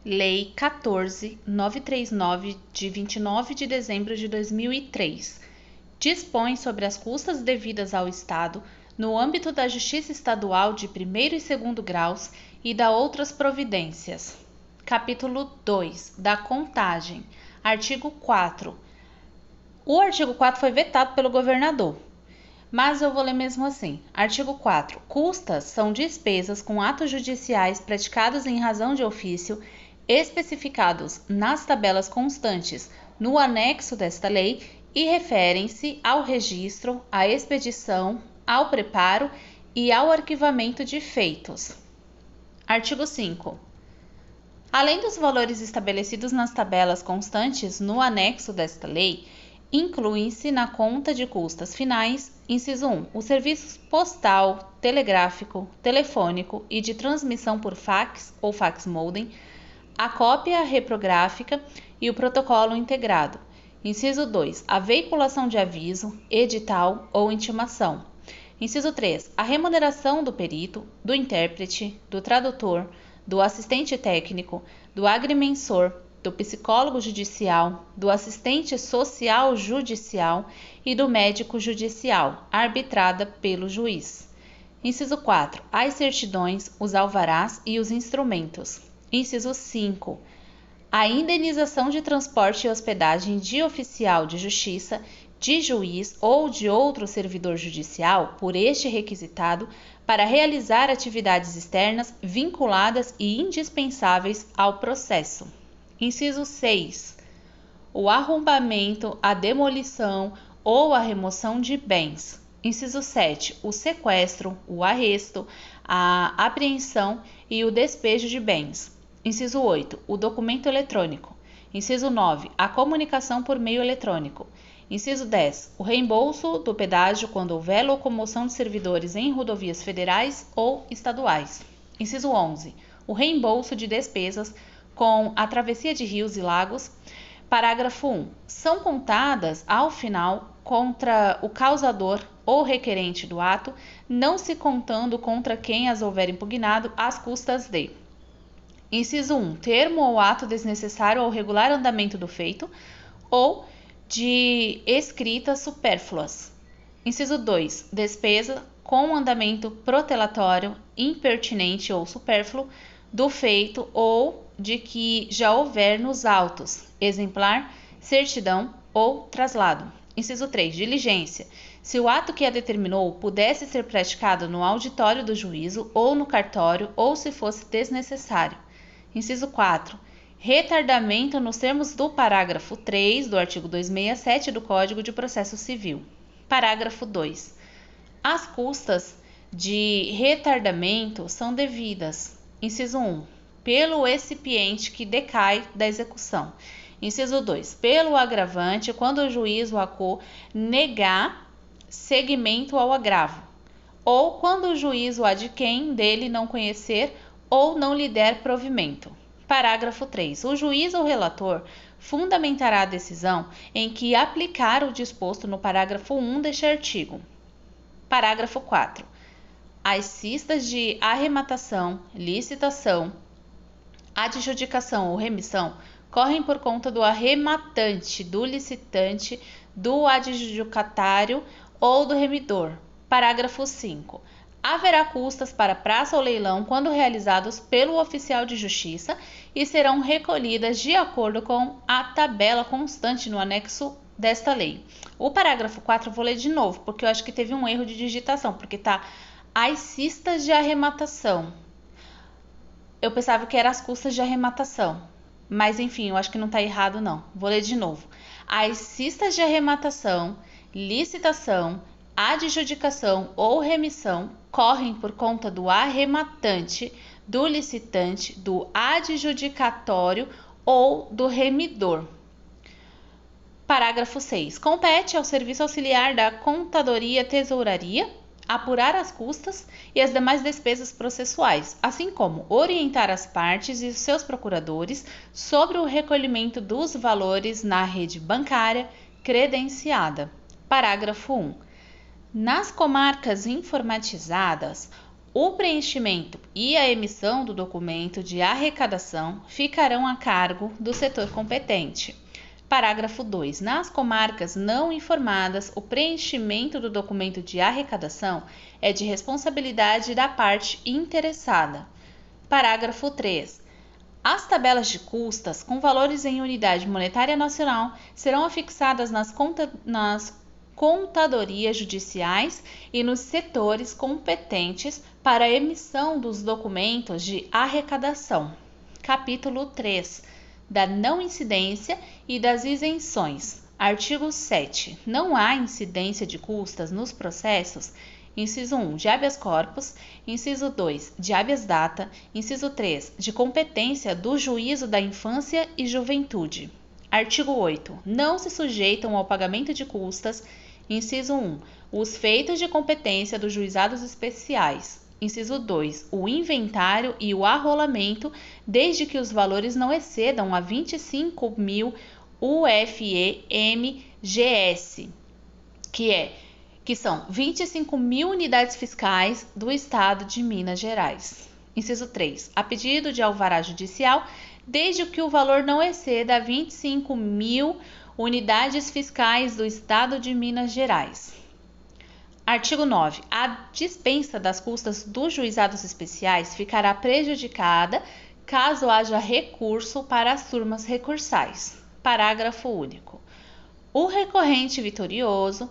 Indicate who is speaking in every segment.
Speaker 1: Lei 14.939, de 29 de dezembro de 2003, dispõe sobre as custas devidas ao Estado no âmbito da Justiça Estadual de primeiro e segundo graus e da outras providências. Capítulo 2. Da contagem. Artigo 4. O artigo 4 foi vetado pelo governador, mas eu vou ler mesmo assim. Artigo 4. Custas são despesas com atos judiciais praticados em razão de ofício, especificados nas tabelas constantes no anexo desta lei e referem-se ao registro, à expedição, ao preparo e ao arquivamento de feitos. Artigo 5. Além dos valores estabelecidos nas tabelas constantes no anexo desta lei, incluem-se na conta de custas finais, inciso 1, os serviços postal, telegráfico, telefônico e de transmissão por fax ou fax modem, a cópia reprográfica e o protocolo integrado. Inciso 2, a veiculação de aviso, edital ou intimação. Inciso 3, a remuneração do perito, do intérprete, do tradutor, do assistente técnico, do agrimensor, do psicólogo judicial, do assistente social judicial e do médico judicial, arbitrada pelo juiz. Inciso 4, as certidões, os alvarás e os instrumentos. Inciso 5, a indenização de transporte e hospedagem de oficial de justiça, de juiz ou de outro servidor judicial por este requisitado para realizar atividades externas vinculadas e indispensáveis ao processo. Inciso 6. O arrombamento, a demolição ou a remoção de bens. Inciso 7. O sequestro, o arresto, a apreensão e o despejo de bens. Inciso 8. O documento eletrônico. Inciso 9. A comunicação por meio eletrônico. Inciso 10. O reembolso do pedágio quando houver locomoção de servidores em rodovias federais ou estaduais. Inciso 11. O reembolso de despesas com a travessia de rios e lagos. Parágrafo 1. São contadas, ao final, contra o causador ou requerente do ato, não se contando contra quem as houver impugnado, as custas de: Inciso 1. Termo ou ato desnecessário ao regular andamento do feito, ou de escritas supérfluas. Inciso 2. Despesa com andamento protelatório, impertinente ou supérfluo do feito ou de que já houver nos autos, exemplar, certidão ou traslado. Inciso 3. Diligência. Se o ato que a determinou pudesse ser praticado no auditório do juízo ou no cartório, ou se fosse desnecessário. Inciso 4. Retardamento nos termos do parágrafo 3 do artigo 267 do Código de Processo Civil. Parágrafo 2. As custas de retardamento são devidas. Inciso 1. Pelo excipiente que decai da execução. Inciso 2. Pelo agravante, quando o juiz ou a cor negar seguimento ao agravo, ou quando o juiz ou a de quem dele não conhecer ou não lhe der provimento. Parágrafo 3. O juiz ou relator fundamentará a decisão em que aplicar o disposto no parágrafo 1 deste artigo. Parágrafo 4. As cistas de arrematação, licitação, adjudicação ou remissão correm por conta do arrematante, do licitante, do adjudicatário ou do remidor. Parágrafo 5. Haverá custas para praça ou leilão quando realizados pelo oficial de justiça e serão recolhidas de acordo com a tabela constante no anexo desta lei. O parágrafo 4 eu vou ler de novo, porque eu acho que teve um erro de digitação, porque tá as cistas de arrematação. Eu pensava que era as custas de arrematação, mas enfim, eu acho que não tá errado não. Vou ler de novo. As cistas de arrematação, licitação, adjudicação ou remissão correm por conta do arrematante, do licitante, do adjudicatório ou do remidor. Parágrafo 6. Compete ao Serviço Auxiliar da Contadoria Tesouraria apurar as custas e as demais despesas processuais, assim como orientar as partes e os seus procuradores sobre o recolhimento dos valores na rede bancária credenciada. Parágrafo 1. Nas comarcas informatizadas, O preenchimento e a emissão do documento de arrecadação ficarão a cargo do setor competente. Parágrafo 2. Nas comarcas não informadas, o preenchimento do documento de arrecadação é de responsabilidade da parte interessada. Parágrafo 3. As tabelas de custas com valores em unidade monetária nacional serão afixadas nas contadorias judiciais e nos setores competentes para a emissão dos documentos de arrecadação. Capítulo 3. Da não incidência e das isenções. Artigo 7. Não há incidência de custas nos processos: inciso 1, de habeas corpus; inciso 2, de habeas data; inciso 3, de competência do juízo da infância e juventude. Artigo 8. Não se sujeitam ao pagamento de custas: inciso 1, os feitos de competência dos juizados especiais; inciso 2, o inventário e o arrolamento, desde que os valores não excedam a 25.000 UFE-MGS, que são 25.000 unidades fiscais do Estado de Minas Gerais. Inciso 3, a pedido de alvará judicial, desde que o valor não exceda 25.000 unidades fiscais do Estado de Minas Gerais. Artigo 9. A dispensa das custas dos juizados especiais ficará prejudicada caso haja recurso para as turmas recursais. Parágrafo único. O recorrente vitorioso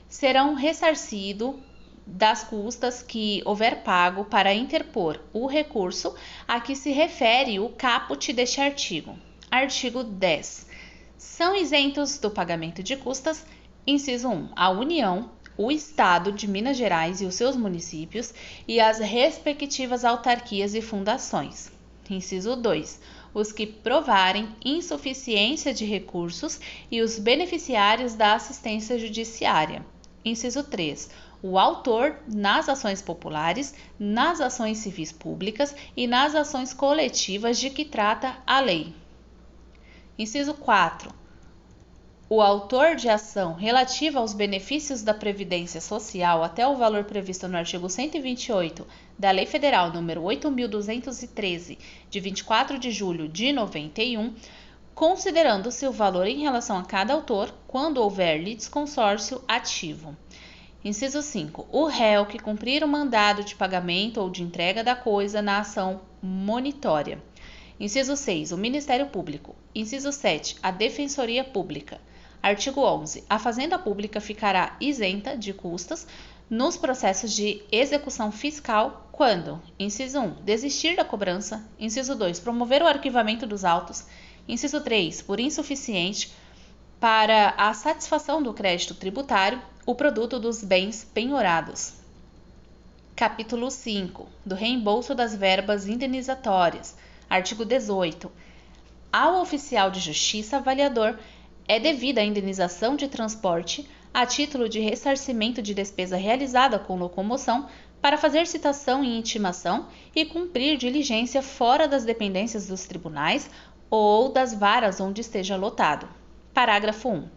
Speaker 1: serão ressarcido das custas que houver pago para interpor o recurso a que se refere o caput deste artigo. Artigo 10. São isentos do pagamento de custas: inciso 1, a União, o Estado de Minas Gerais e os seus municípios e as respectivas autarquias e fundações. Inciso 2. Os que provarem insuficiência de recursos e os beneficiários da assistência judiciária. Inciso 3. O autor nas ações populares, nas ações civis públicas e nas ações coletivas de que trata a lei. Inciso 4. O autor de ação relativa aos benefícios da Previdência Social até o valor previsto no artigo 128 da Lei Federal nº 8.213, de 24 de julho de 91, considerando-se o valor em relação a cada autor, quando houver litisconsórcio ativo. Inciso 5. O réu que cumprir o mandado de pagamento ou de entrega da coisa na ação monitória. Inciso 6. O Ministério Público. Inciso 7. A Defensoria Pública. Artigo 11. A Fazenda Pública ficará isenta de custas nos processos de execução fiscal quando: inciso 1, desistir da cobrança; inciso 2, promover o arquivamento dos autos; inciso 3, por insuficiente para a satisfação do crédito tributário, o produto dos bens penhorados. Capítulo 5. Do reembolso das verbas indenizatórias. Artigo 18. Ao oficial de justiça avaliador é devida a indenização de transporte a título de ressarcimento de despesa realizada com locomoção para fazer citação e intimação e cumprir diligência fora das dependências dos tribunais ou das varas onde esteja lotado. Parágrafo 1.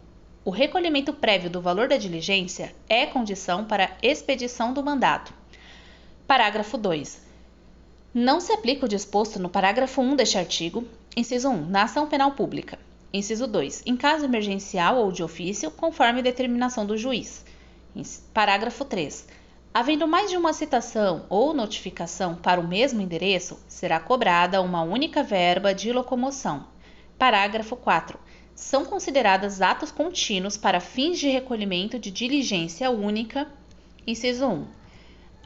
Speaker 1: O recolhimento prévio do valor da diligência é condição para expedição do mandado. Parágrafo 2. Não se aplica o disposto no parágrafo 1 deste artigo, inciso 1, na ação penal pública. Inciso 2. Em caso emergencial ou de ofício, conforme determinação do juiz. Parágrafo 3. Havendo mais de uma citação ou notificação para o mesmo endereço, será cobrada uma única verba de locomoção. Parágrafo 4. São consideradas atos contínuos para fins de recolhimento de diligência única. Inciso 1.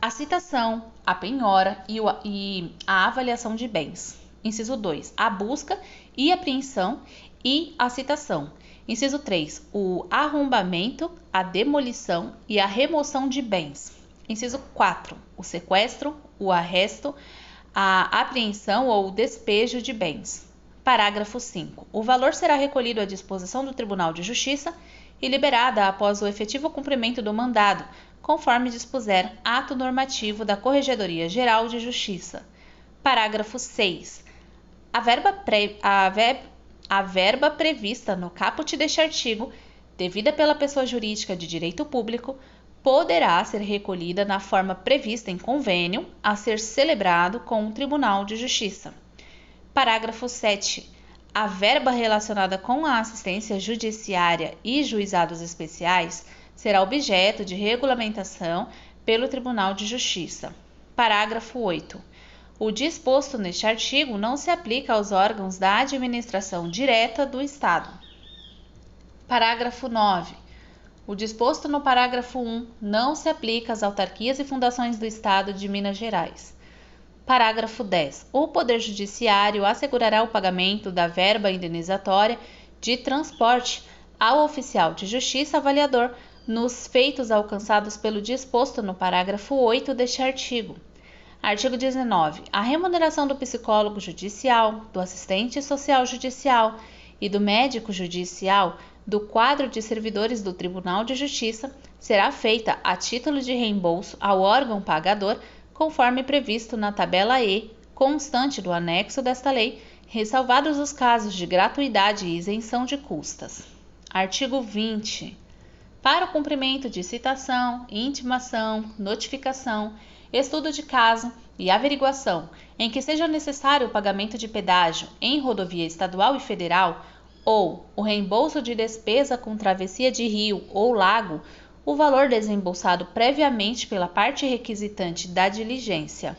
Speaker 1: A citação, a penhora e a avaliação de bens. Inciso 2. A busca e apreensão e a citação. Inciso 3. O arrombamento, a demolição e a remoção de bens. Inciso 4. O sequestro, o arresto, a apreensão ou o despejo de bens. Parágrafo 5. O valor será recolhido à disposição do Tribunal de Justiça e liberada após o efetivo cumprimento do mandado, conforme dispuser ato normativo da Corregedoria Geral de Justiça. Parágrafo 6. A verba prevista no caput deste artigo, devida pela pessoa jurídica de direito público, poderá ser recolhida na forma prevista em convênio a ser celebrado com o Tribunal de Justiça. Parágrafo 7. A verba relacionada com a assistência judiciária e juizados especiais será objeto de regulamentação pelo Tribunal de Justiça. Parágrafo 8. O disposto neste artigo não se aplica aos órgãos da administração direta do Estado. Parágrafo 9. O disposto no parágrafo 1 não se aplica às autarquias e fundações do Estado de Minas Gerais. Parágrafo 10. O Poder Judiciário assegurará o pagamento da verba indenizatória de transporte ao oficial de justiça avaliador nos feitos alcançados pelo disposto no parágrafo 8 deste artigo. Artigo 19. A remuneração do psicólogo judicial, do assistente social judicial e do médico judicial do quadro de servidores do Tribunal de Justiça será feita a título de reembolso ao órgão pagador, conforme previsto na tabela E, constante do anexo desta lei, ressalvados os casos de gratuidade e isenção de custas. Artigo 20. Para o cumprimento de citação, intimação, notificação, estudo de caso e averiguação em que seja necessário o pagamento de pedágio em rodovia estadual e federal ou o reembolso de despesa com travessia de rio ou lago, o valor desembolsado previamente pela parte requisitante da diligência.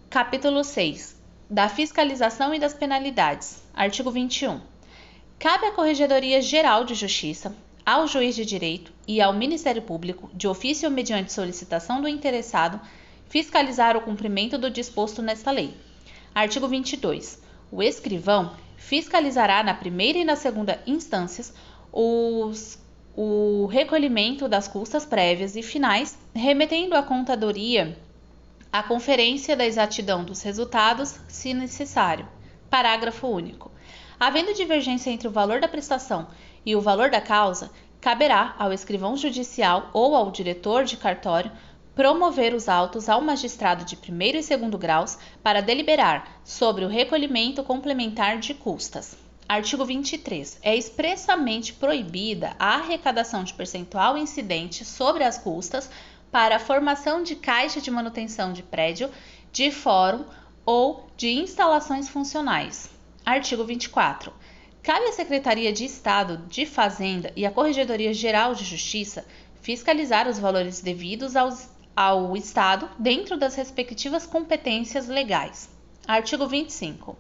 Speaker 1: Capítulo 6. Da fiscalização e das penalidades. Artigo 21. Cabe à Corregedoria Geral de Justiça, ao juiz de direito e ao Ministério Público, de ofício ou mediante solicitação do interessado, fiscalizar o cumprimento do disposto nesta lei. Artigo 22. O escrivão fiscalizará na primeira e na segunda instâncias o recolhimento das custas prévias e finais, remetendo à contadoria a conferência da exatidão dos resultados, se necessário. Parágrafo único. Havendo divergência entre o valor da prestação e o valor da causa, caberá ao escrivão judicial ou ao diretor de cartório promover os autos ao magistrado de primeiro e segundo graus para deliberar sobre o recolhimento complementar de custas. Artigo 23. É expressamente proibida a arrecadação de percentual incidente sobre as custas para a formação de caixa de manutenção de prédio, de fórum ou de instalações funcionais. Artigo 24. Cabe à Secretaria de Estado de Fazenda e à Corregedoria Geral de Justiça fiscalizar os valores devidos ao Estado dentro das respectivas competências legais. Artigo 25.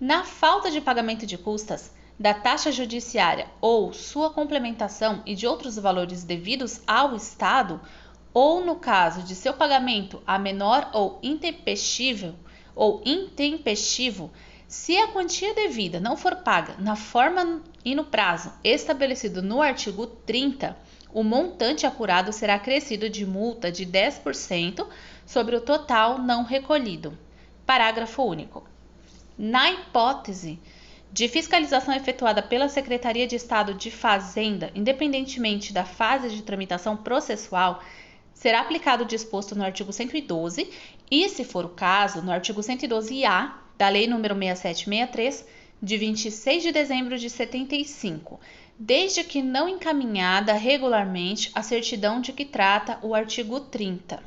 Speaker 1: Na falta de pagamento de custas, da taxa judiciária ou sua complementação e de outros valores devidos ao Estado, ou no caso de seu pagamento a menor ou intempestivo, se a quantia devida não for paga na forma e no prazo estabelecido no artigo 30, o montante apurado será acrescido de multa de 10% sobre o total não recolhido. Parágrafo único. Na hipótese de fiscalização efetuada pela Secretaria de Estado de Fazenda, independentemente da fase de tramitação processual, será aplicado o disposto no artigo 112 e, se for o caso, no artigo 112-A da Lei nº 6763, de 26 de dezembro de 75, desde que não encaminhada regularmente a certidão de que trata o artigo 30.